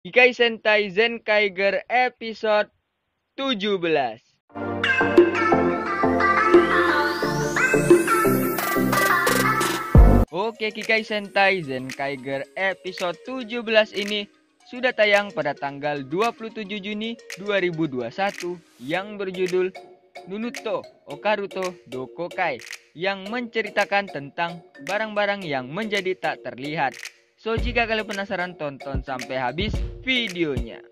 Ikai Sentai Zenkaiger episode 17. Oke, Kikai Sentai Zenkaiger episode 17 ini sudah tayang pada tanggal 27 Juni 2021 yang berjudul Nunuto Okaruto Dokokai, yang menceritakan tentang barang-barang yang menjadi tak terlihat. So, jika kalian penasaran, tonton sampai habis videonya.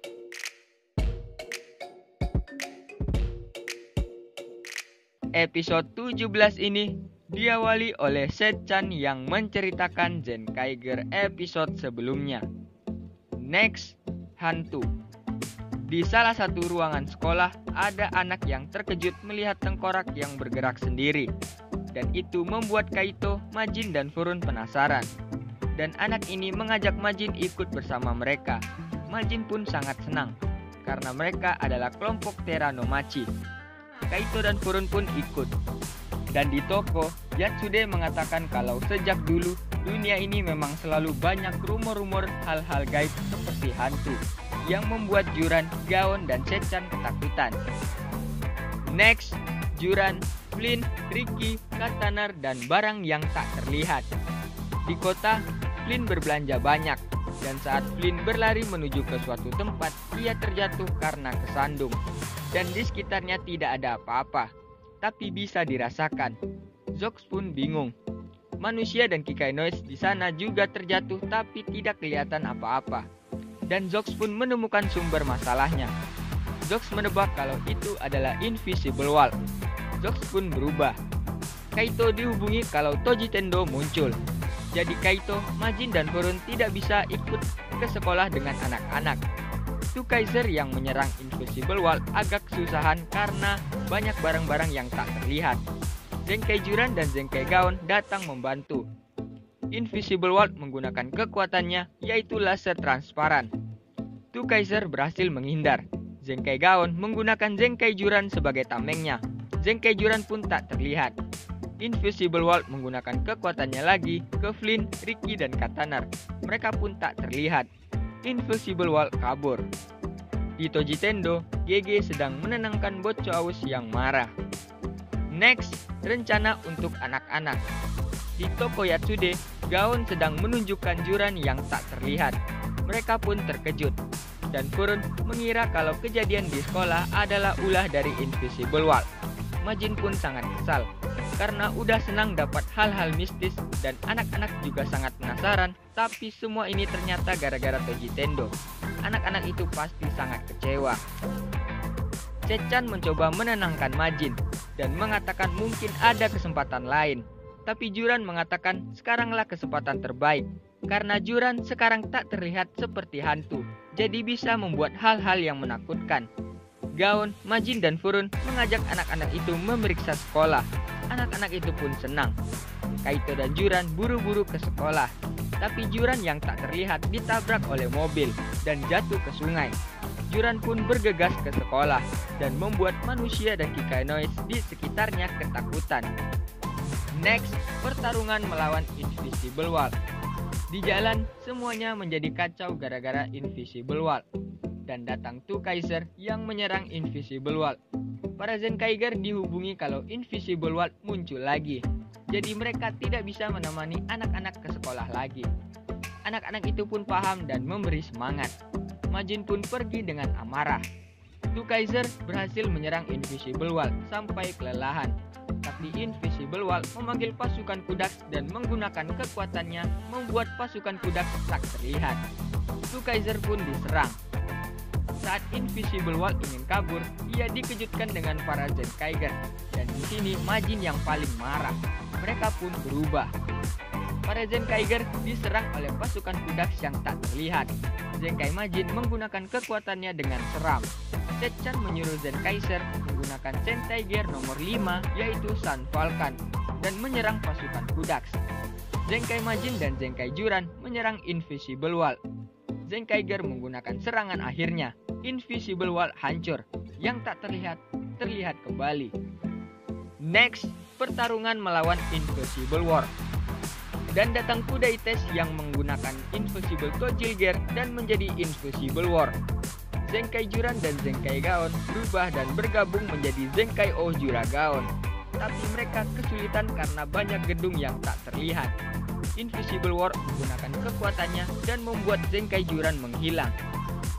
Episode 17 ini diawali oleh Setchan yang menceritakan Zenkaiger episode sebelumnya. Next, hantu. Di salah satu ruangan sekolah, ada anak yang terkejut melihat tengkorak yang bergerak sendiri. Dan itu membuat Kaito, Majin, dan Furun penasaran. Dan anak ini mengajak Majin ikut bersama mereka. Majin pun sangat senang, karena mereka adalah kelompok Teranomachi. Kaito dan Furun pun ikut. Dan di toko, Yatsude mengatakan kalau sejak dulu, dunia ini memang selalu banyak rumor-rumor hal-hal gaib seperti hantu, yang membuat Juran, Gaon, dan Setchan ketakutan. Next, Juran, Flynn, Ricky, Katanar, dan barang yang tak terlihat. Di kota, Flynn berbelanja banyak, dan saat Flynn berlari menuju ke suatu tempat, ia terjatuh karena kesandung. Dan di sekitarnya tidak ada apa-apa, tapi bisa dirasakan. Zox pun bingung. Manusia dan Kikai Noise di sana juga terjatuh, tapi tidak kelihatan apa-apa. Dan Zox pun menemukan sumber masalahnya. Zox menebak kalau itu adalah Invisible Wall. Zox pun berubah. Kaito dihubungi kalau Toji Tendo muncul. Jadi Kaito, Majin, dan Furun tidak bisa ikut ke sekolah dengan anak-anak. Two Kaiser yang menyerang Invisible Wall agak kesusahan karena banyak barang-barang yang tak terlihat. Zenkai Juran dan Zenkai Gaon datang membantu. Invisible Wall menggunakan kekuatannya, yaitu laser transparan. Two Kaiser berhasil menghindar. Zenkai Gaon menggunakan Zenkai Juran sebagai tamengnya. Zenkai Juran pun tak terlihat. Invisible Wall menggunakan kekuatannya lagi ke Flynn, Ricky, dan Katanar. Mereka pun tak terlihat. Invisible Wall kabur. Di Toji Tendo, GG sedang menenangkan bocah aus yang marah. Next, rencana untuk anak-anak. Di toko Yatsude, Gaon sedang menunjukkan Juran yang tak terlihat. Mereka pun terkejut. Dan Furun mengira kalau kejadian di sekolah adalah ulah dari Invisible Wall. Majin pun sangat kesal, karena udah senang dapat hal-hal mistis dan anak-anak juga sangat penasaran, tapi semua ini ternyata gara-gara Toji Tendo. Anak-anak itu pasti sangat kecewa. Setchan mencoba menenangkan Majin dan mengatakan mungkin ada kesempatan lain. Tapi Juran mengatakan sekaranglah kesempatan terbaik, karena Juran sekarang tak terlihat seperti hantu, jadi bisa membuat hal-hal yang menakutkan. Gaon, Majin, dan Furun mengajak anak-anak itu memeriksa sekolah. Anak-anak itu pun senang. Kaito dan Juran buru-buru ke sekolah. Tapi Juran yang tak terlihat ditabrak oleh mobil dan jatuh ke sungai. Juran pun bergegas ke sekolah dan membuat manusia dan Kikai Noise di sekitarnya ketakutan. Next, pertarungan melawan Invisible Wall. Di jalan, semuanya menjadi kacau gara-gara Invisible Wall. Dan datang Two Kaiser yang menyerang Invisible Wall. Para Zenkaiger dihubungi kalau Invisible Wall muncul lagi. Jadi mereka tidak bisa menemani anak-anak ke sekolah lagi. Anak-anak itu pun paham dan memberi semangat. Majin pun pergi dengan amarah. Two Kaiser berhasil menyerang Invisible Wall sampai kelelahan. Tapi Invisible Wall memanggil pasukan Kudaks dan menggunakan kekuatannya membuat pasukan Kudaks tak terlihat. Two Kaiser pun diserang. Saat Invisible Wall ingin kabur, ia dikejutkan dengan para Zenkaiger. Dan di sini Majin yang paling marah. Mereka pun berubah. Para Zenkaiger diserang oleh pasukan Kudaks yang tak terlihat. Zenkai Majin menggunakan kekuatannya dengan seram. Setchan menyuruh Zenkaiser menggunakan Sentai Gear nomor 5, yaitu Sun Falcon, dan menyerang pasukan Kudaks. Zenkai Majin dan Zenkai Juran menyerang Invisible Wall. Zenkaiger menggunakan serangan akhirnya. Invisible Wall hancur, yang tak terlihat kembali. Next, pertarungan melawan Invisible Wall. Dan datang Kudaites yang menggunakan Invisible Kojilger dan menjadi Invisible War. Zenkai Juran dan Zenkai Gaon berubah dan bergabung menjadi Zenkai O Juragaon. Tapi mereka kesulitan karena banyak gedung yang tak terlihat. Invisible War menggunakan kekuatannya dan membuat Zenkai Juran menghilang.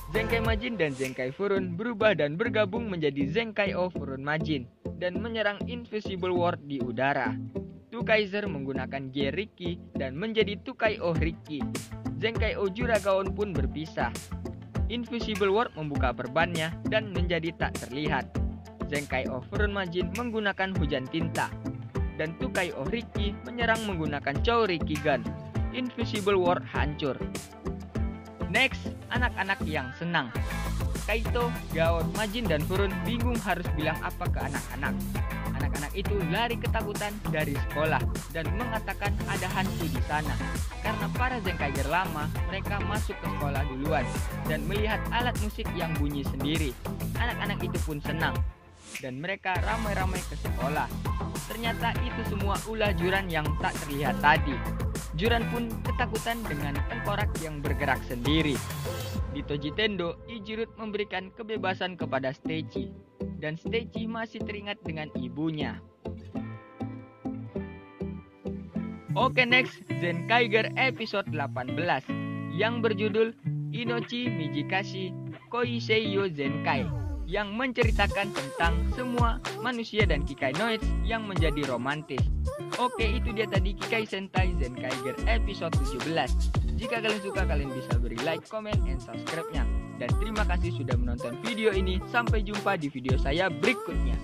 Zenkai Majin dan Zenkai Furun berubah dan bergabung menjadi Zenkai O Furun Majin dan menyerang Invisible War di udara. Tukaizer menggunakan G Riki dan menjadi Tukai O Riki. Zenkai O Juragaon pun berpisah. Invisible War membuka perbannya dan menjadi tak terlihat. Zenkai O Furun Majin menggunakan hujan tinta. Dan Tukai O Riki menyerang menggunakan Chou Riki Gun. Invisible War hancur. Next, anak-anak yang senang. Kaito, Gaon, Majin, dan Furun bingung harus bilang apa ke anak-anak. Anak-anak itu lari ketakutan dari sekolah dan mengatakan ada hantu di sana. Karena para Zenkaiger lama, mereka masuk ke sekolah duluan dan melihat alat musik yang bunyi sendiri. Anak-anak itu pun senang dan mereka ramai-ramai ke sekolah. Ternyata itu semua ulah Juran yang tak terlihat tadi. Juran pun ketakutan dengan tengkorak yang bergerak sendiri. Di Toji Tendo, Ijirut memberikan kebebasan kepada Steichi. Dan Steichi masih teringat dengan ibunya. Oke, next, Zenkaiger episode 18 yang berjudul Inochi Mijikashi Koiseiyo Zenkai, yang menceritakan tentang semua manusia dan Kikai Noids yang menjadi romantis. Oke, itu dia tadi Kikai Sentai Zenkaiger episode 17. Jika kalian suka, kalian bisa beri like, comment, and subscribe-nya. Dan terima kasih sudah menonton video ini. Sampai jumpa di video saya berikutnya.